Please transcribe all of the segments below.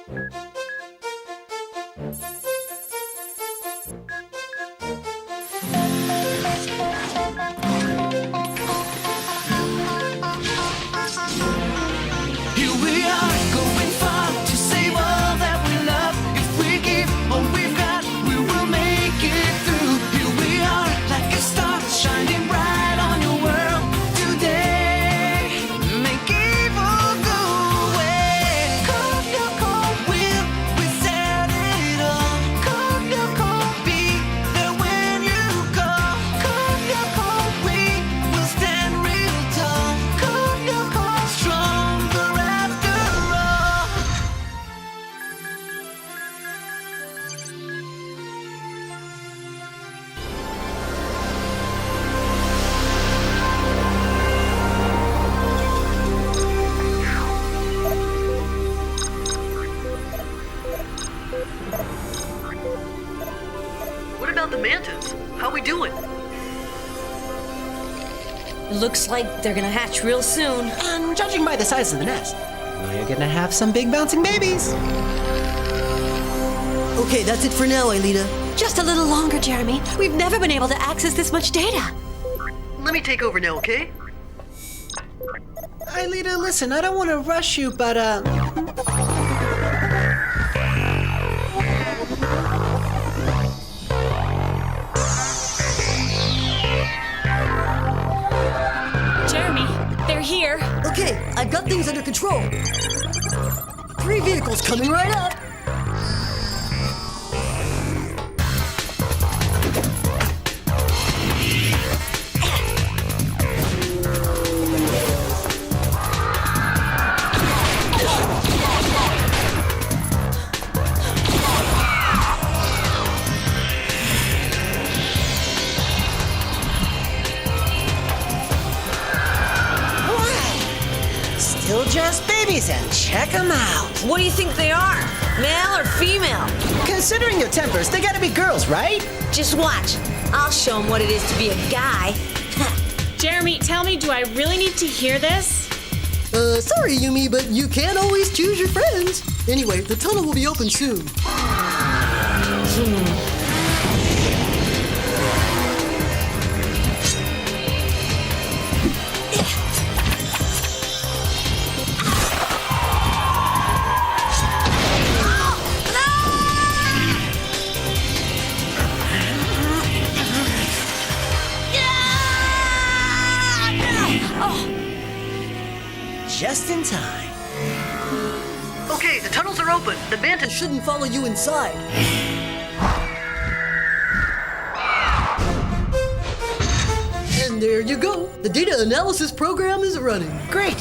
Here we are, going far to save all that we love. If we give all we've got, we will make it through. Here we are, like a star, shining bright on your world today. Make evil go away. Cold Lyoko will, we set it all. Cold Lyoko, be there when you call. Cold Lyoko, we will stand real tall. Cold Lyoko, stronger after all. What about the mantas? How we doing? Looks like they're gonna hatch real soon. And judging by the size of the nest, we're gonna have some big bouncing babies. Okay, that's it for now, Aelita. Just a little longer, Jeremy. We've never been able to access this much data. Let me take over now, okay? Aelita, listen, I don't want to rush you, but Jeremy, they're here. Okay, I've got things under control. 3 vehicles coming right up. still just babies, and check them out. What do you think they are? Male or female? Considering your tempers, they gotta be girls, right? Just watch. I'll show them what it is to be a guy. Jeremy, tell me, do I really need to hear this? Sorry, Yumi, but you can't always choose your friends. Anyway, the tunnel will be open soon. Just in time. Okay, the tunnels are open. The mantis shouldn't follow you inside. And there you go. The data analysis program is running. Great.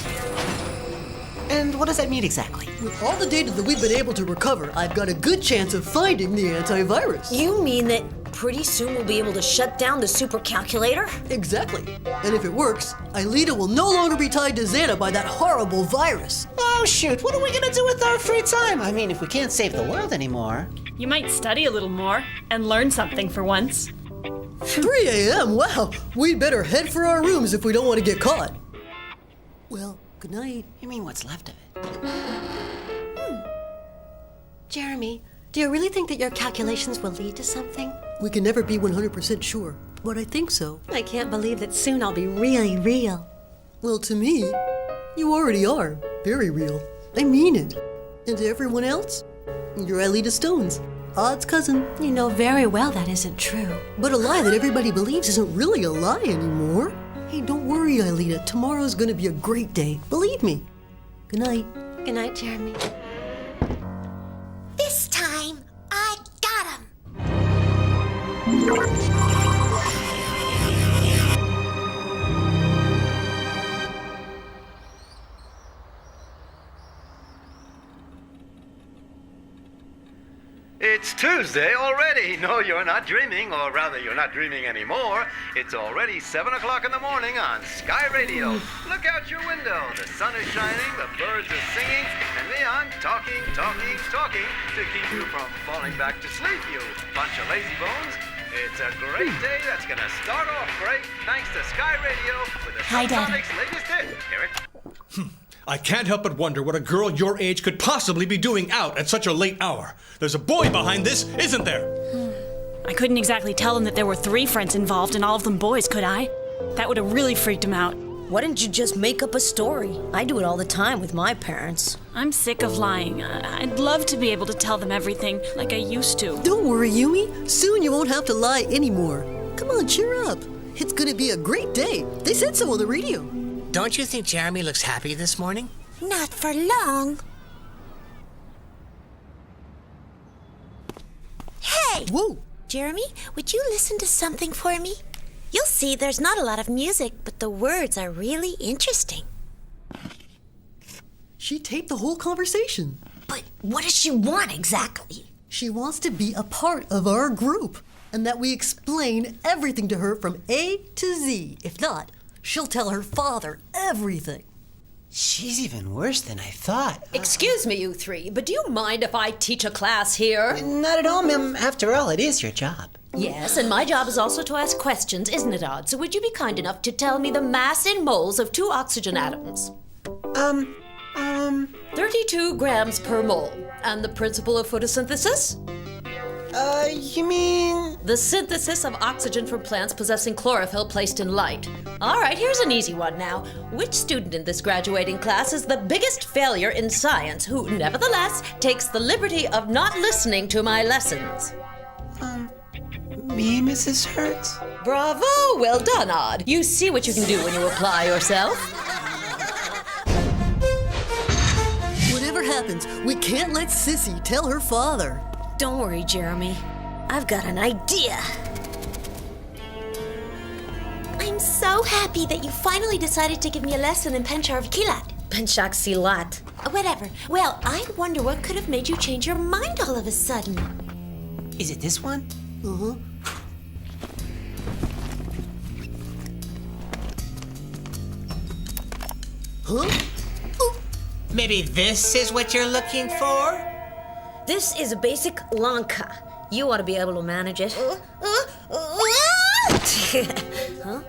And what does that mean exactly? With all the data that we've been able to recover, I've got a good chance of finding the antivirus. You mean that pretty soon we'll be able to shut down the supercalculator? Exactly. And if it works, Aelita will no longer be tied to Xana by that horrible virus. Oh, shoot. What are we gonna do with our free time? I mean, if we can't save the world anymore. You might study a little more and learn something for once. 3 a.m.? Wow. We'd better head for our rooms if we don't want to get caught. Well, good night. You mean what's left of it? Jeremy, do you really think that your calculations will lead to something? We can never be 100% sure, but I think so. I can't believe that soon I'll be really real. Well, to me, you already are very real. I mean it. And to everyone else, you're Aelita Stone's Odd's cousin. You know very well that isn't true. But a lie that everybody believes isn't really a lie anymore. Hey, don't worry, Aelita. Tomorrow's gonna be a great day. Believe me. Good night. Good night, Jeremy. This time, I got him! It's Tuesday already. No, you're not dreaming, or rather, you're not dreaming anymore. It's already 7 o'clock in the morning on Sky Radio. Look out your window. The sun is shining, the birds are singing, and me, I'm talking to keep you from falling back to sleep, you bunch of lazy bones. It's a great day that's gonna start off great thanks to Sky Radio with the Hi, Daddy. Subsonic's latest hit. Hear it? I can't help but wonder what a girl your age could possibly be doing out at such a late hour. There's a boy behind this, isn't there? I couldn't exactly tell him that there were 3 friends involved and all of them boys, could I? That would have really freaked him out. Why didn't you just make up a story? I do it all the time with my parents. I'm sick of lying. I'd love to be able to tell them everything like I used to. Don't worry, Yumi. Soon you won't have to lie anymore. Come on, cheer up. It's gonna be a great day. They said so on the radio. Don't you think Jeremy looks happy this morning? Not for long. Hey! Whoa! Jeremy, would you listen to something for me? You'll see there's not a lot of music, but the words are really interesting. She taped the whole conversation. But what does she want exactly? She wants to be a part of our group, and that we explain everything to her from A to Z. If not, she'll tell her father everything. She's even worse than I thought. Excuse me, you 3, but do you mind if I teach a class here? Not at all, ma'am. After all, it is your job. Yes, and my job is also to ask questions, isn't it, Odd? So would you be kind enough to tell me the mass in moles of 2 oxygen atoms? 32 grams per mole. And the principle of photosynthesis? You mean... The synthesis of oxygen from plants possessing chlorophyll placed in light. All right, here's an easy one now. Which student in this graduating class is the biggest failure in science who, nevertheless, takes the liberty of not listening to my lessons? Me, Mrs. Hertz? Bravo! Well done, Odd. You see what you can do when you apply yourself. Whatever happens, we can't let Sissy tell her father. Don't worry, Jeremy. I've got an idea. I'm so happy that you finally decided to give me a lesson in Penchar Kilat. Penchak Silat. Whatever. Well, I wonder what could have made you change your mind all of a sudden. Is it this one? Uh-huh. Huh? Oh, Maybe this is what you're looking for? This is a basic lanka. You ought to be able to manage it. Huh?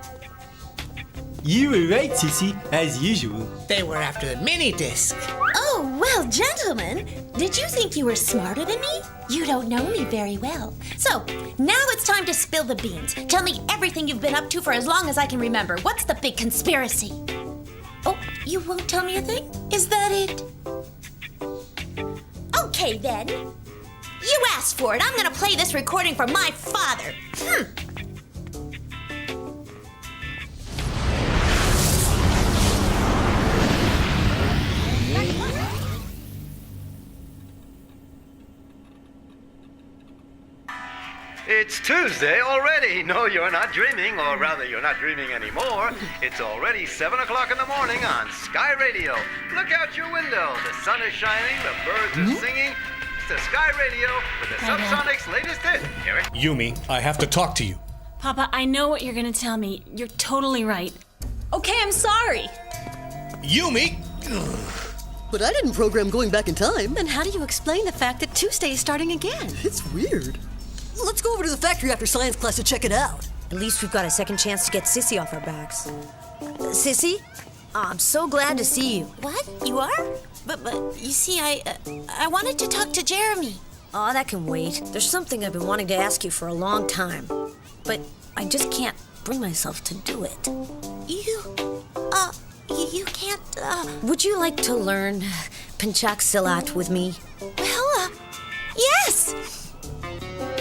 You were right, Sissy, as usual. They were after the mini disc. Oh, well, gentlemen, did you think you were smarter than me? You don't know me very well. So, now it's time to spill the beans. Tell me everything you've been up to for as long as I can remember. What's the big conspiracy? Oh, you won't tell me a thing? Is that it? Okay, then. You asked for it. I'm gonna play this recording for my father. It's Tuesday already. No, you're not dreaming, or rather, you're not dreaming anymore. It's already 7 o'clock in the morning on Sky Radio. Look out your window. The sun is shining, the birds are singing. It's the Sky Radio with the Subsonic's latest hit. Hear it? Yumi, I have to talk to you. Papa, I know what you're gonna tell me. You're totally right. Okay, I'm sorry. Yumi! but I didn't program going back in time. Then how do you explain the fact that Tuesday is starting again? It's weird. Let's go over to the factory after science class to check it out. At least we've got a second chance to get Sissy off our backs. Sissy? I'm so glad to see you. What? You are? But you see, I wanted to talk to Jeremy. Oh, that can wait. There's something I've been wanting to ask you for a long time. But I just can't bring myself to do it. You can't, Would you like to learn Penchak Silat with me? Well, yes!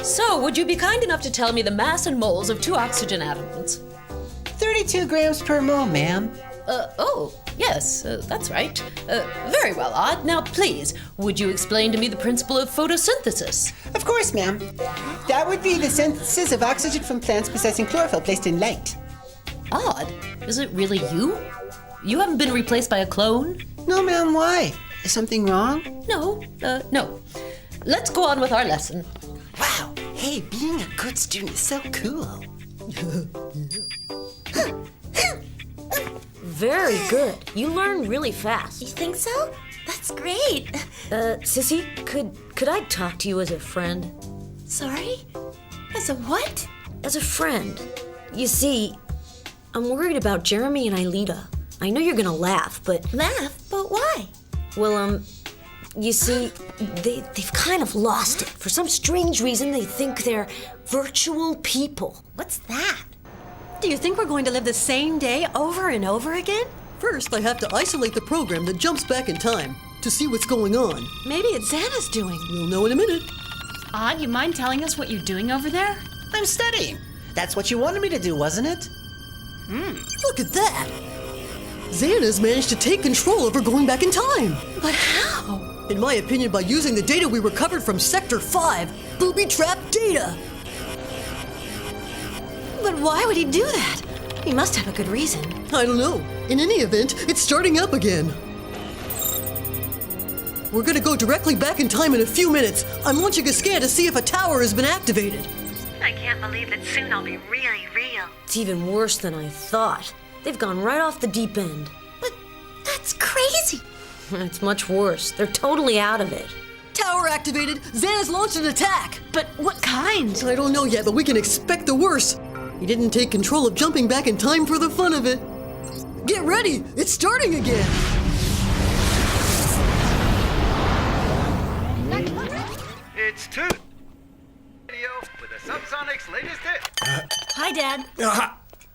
So, would you be kind enough to tell me the mass and moles of 2 oxygen atoms? 32 grams per mole, ma'am. Yes, that's right. Very well, Odd. Now, please, would you explain to me the principle of photosynthesis? Of course, ma'am. That would be the synthesis of oxygen from plants possessing chlorophyll placed in light. Odd. Is it really you? You haven't been replaced by a clone? No, ma'am, why? Is something wrong? No. Let's go on with our lesson. Wow. Hey, being a good student is so cool. Very good. You learn really fast. You think so? That's great. Sissy, could I talk to you as a friend? Sorry? As a what? As a friend. You see, I'm worried about Jeremy and Ailita. I know you're gonna laugh, but... Laugh? But But why? Well, you see, they've kind of lost it. For some strange reason, they think they're virtual people. What's that? Do you think we're going to live the same day over and over again? First, I have to isolate the program that jumps back in time to see what's going on. Maybe it's Xana's doing. We'll know in a minute. Odd, you mind telling us what you're doing over there? I'm studying. That's what you wanted me to do, wasn't it? Look at that! Xana's managed to take control over going back in time. But how? In my opinion, by using the data we recovered from Sector 5, booby trap data. But why would he do that? He must have a good reason. I don't know. In any event, it's starting up again. We're gonna go directly back in time in a few minutes. I'm launching a scan to see if a tower has been activated. I can't believe that soon I'll be really real. It's even worse than I thought. They've gone right off the deep end. But that's crazy. It's much worse. They're totally out of it. Tower activated. Xana's launched an attack. But what kind? I don't know yet, but we can expect the worst. He didn't take control of jumping back in time for the fun of it. Get ready! It's starting again! It's 2 Radio with the Subsonic's latest hit. Hi, Dad.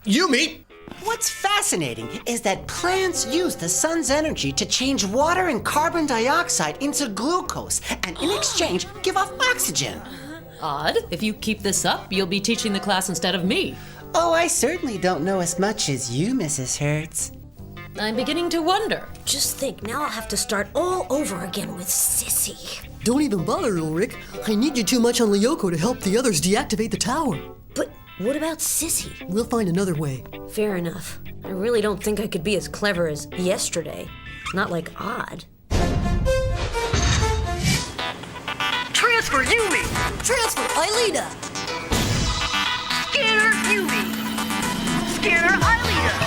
Yumi! What's fascinating is that plants use the sun's energy to change water and carbon dioxide into glucose and in exchange give off oxygen. Odd. If you keep this up, you'll be teaching the class instead of me. Oh, I certainly don't know as much as you, Mrs. Hertz. I'm beginning to wonder. Just think, now I'll have to start all over again with Sissy. Don't even bother, Ulrich. I need you too much on Lyoko to help the others deactivate the tower. But what about Sissy? We'll find another way. Fair enough. I really don't think I could be as clever as yesterday. Not like Odd. Transfer Yumi! Transfer Aelita! Scanner Yumi! Scanner Aelita!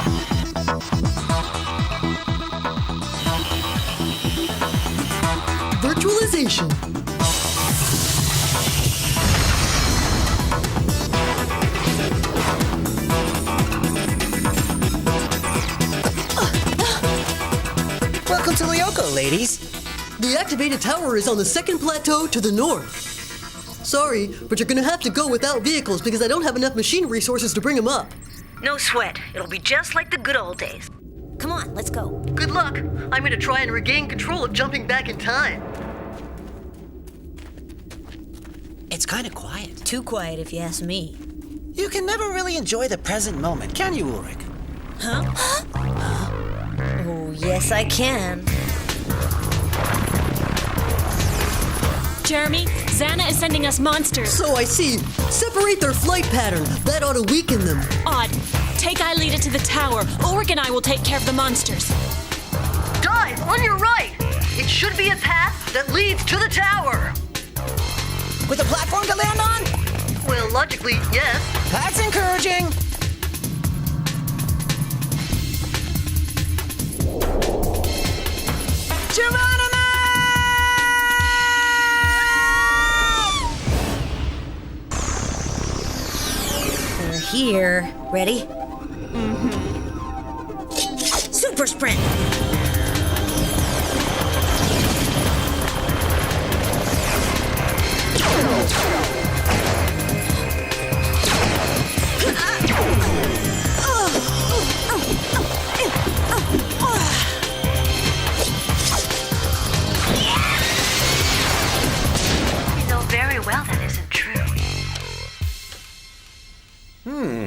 Virtualization. Welcome to Lyoko, ladies. The activated tower is on the second plateau to the north. Sorry, but you're gonna have to go without vehicles because I don't have enough machine resources to bring them up. No sweat. It'll be just like the good old days. Come on, let's go. Good luck. I'm gonna try and regain control of jumping back in time. It's kind of quiet. Too quiet if you ask me. You can never really enjoy the present moment, can you, Ulrich? Oh, yes, I can. Jeremy, Xana is sending us monsters. So I see. Separate their flight pattern. That ought to weaken them. Odd. Take Aelita to the tower. Ulrich and I will take care of the monsters. Dive on your right. It should be a path that leads to the tower. With a platform to land on? Well, logically, yes. That's encouraging. They're here. Ready? Super sprint! You know very well that isn't true.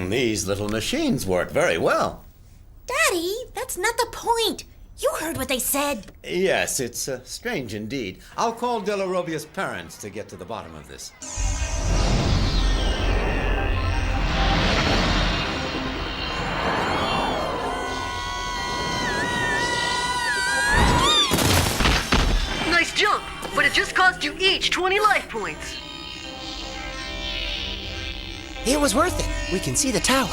These little machines work very well. Daddy, that's not the point. You heard what they said. Yes, it's strange indeed. I'll call De La Robia's parents to get to the bottom of this. Nice jump, but it just cost you each 20 life points. It was worth it. We can see the tower.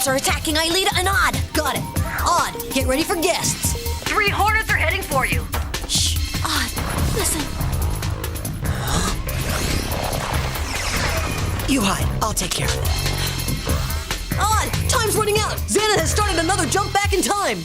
Hornets are attacking Aelita and Odd. Got it. Odd, get ready for guests. 3 Hornets are heading for you. Shh. Odd, listen. You hide. I'll take care of it. Odd, time's running out. Xana has started another jump back in time.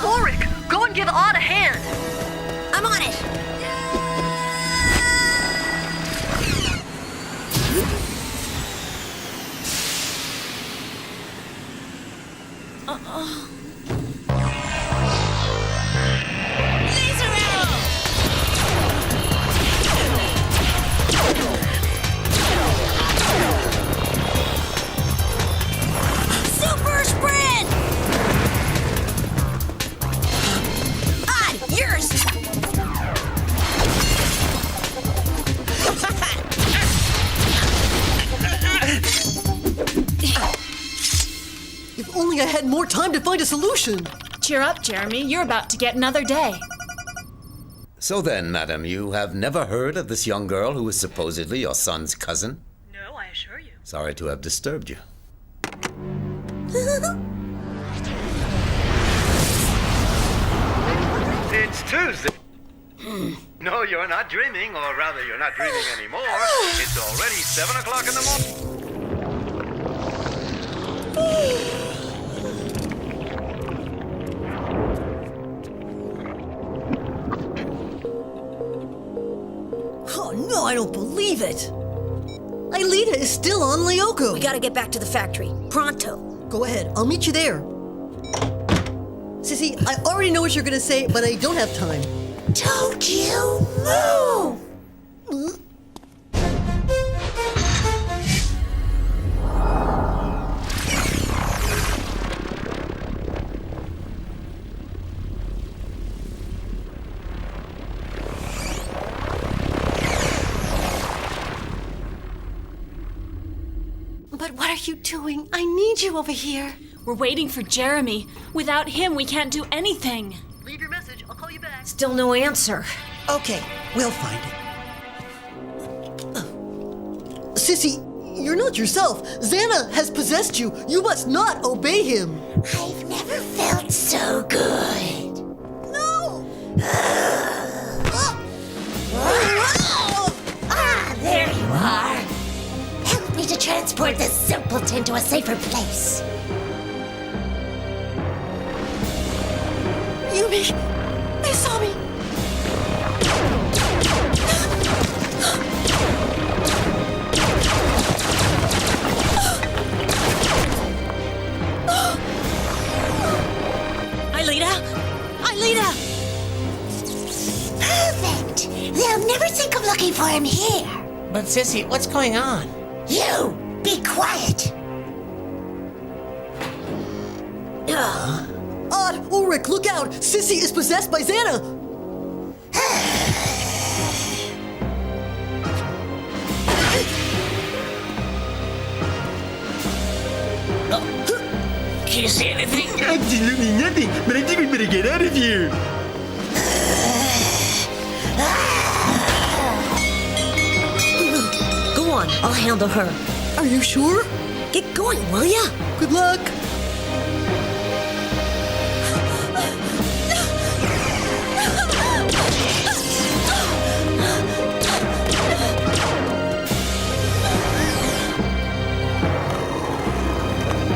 Ulrich, go and give Odd a hand. I'm on it. Super sprint! Odd, yours! If only I had more time to find a solution. Cheer up, Jeremy. You're about to get another day. So then, madam, you have never heard of this young girl who is supposedly your son's cousin? No, I assure you. Sorry to have disturbed you. It's Tuesday. No, you're not dreaming, or rather, you're not dreaming anymore. It's already 7 o'clock in the morning. Oh no, I don't believe it. Aelita is still on Lyoko. We gotta get back to the factory. Pronto. Go ahead, I'll meet you there. Sissy, I already know what you're gonna say, but I don't have time. Don't you move! But what are you doing? I need you over here. We're waiting for Jeremy. Without him, we can't do anything. Leave your message. I'll call you back. Still no answer. Okay, we'll find it. Sissy, you're not yourself. Xana has possessed you. You must not obey him. I've never felt so good. No! Ah, there you are. Help me to transport this simpleton to a safer place. Yumi, they saw me. Aelita! Perfect. They'll never think of looking for him here. But Sissy, what's going on? You, be quiet. Odd, Ulrich, look out! Sissy is possessed by Xana! Can you see anything? Absolutely nothing, but I think we better get out of here. Go on, I'll handle her. Are you sure? Get going, will ya? Good luck.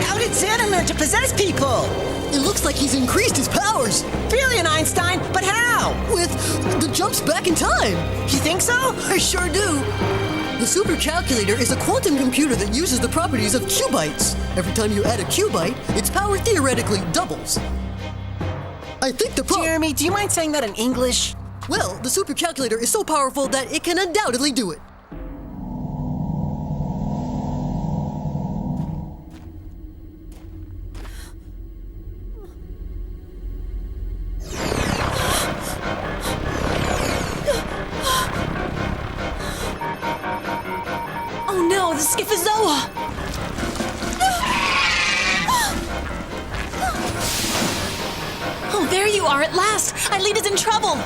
How did Xana learn to possess people? It looks like he's increased his powers. Brilliant, Einstein, but how? With the jumps back in time. You think so? I sure do. The supercalculator is a quantum computer that uses the properties of qubits. Every time you add a qubit, its power theoretically doubles. I think the Jeremy, do you mind saying that in English? Well, the supercalculator is so powerful that it can undoubtedly do it. Oh no, the Schiphiozoa! you are at last! Eileen is in trouble!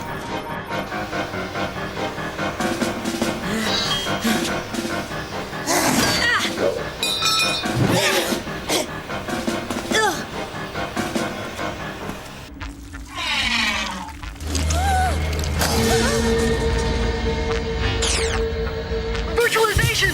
Virtualization!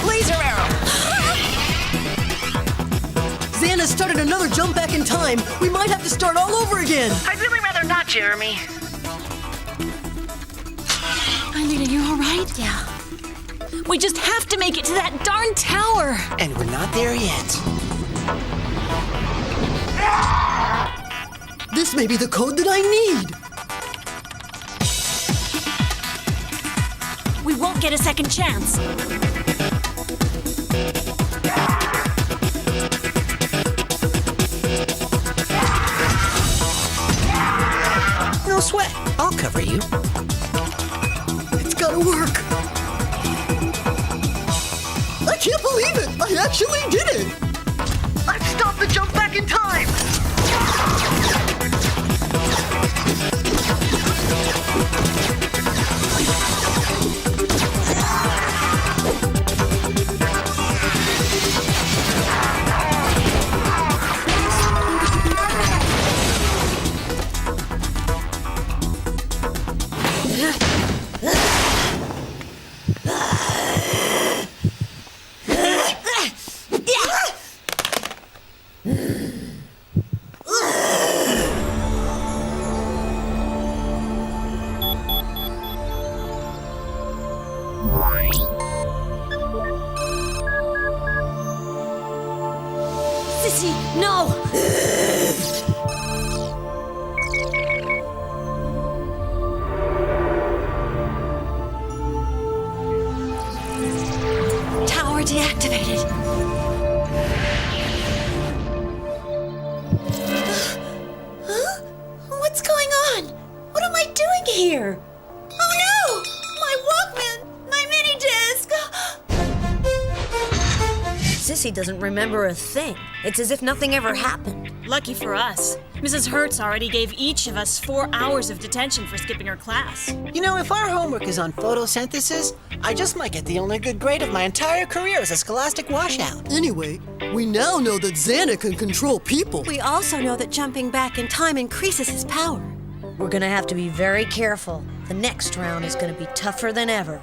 Laser arrow! Xana started another jump back in time. We might have to start all over again. I'd really rather not, Jeremy. Eileen, are you alright? Yeah. We just have to make it to that darn tower! And we're not there yet. This may be the code that I need. We won't get a second chance. No sweat. I'll cover you. It's gotta work. I can't believe it! I actually did it! I've stopped the jump back in time! Sissy, no! Tower deactivated. Huh? What's going on? What am I doing here? Oh no! My Walkman! My mini disc! Sissy doesn't remember a thing. It's as if nothing ever happened. Lucky for us. Mrs. Hertz already gave each of us 4 hours of detention for skipping her class. You know, if our homework is on photosynthesis, I just might get the only good grade of my entire career as a scholastic washout. Anyway, we now know that Xana can control people. We also know that jumping back in time increases his power. We're gonna have to be very careful. The next round is gonna be tougher than ever.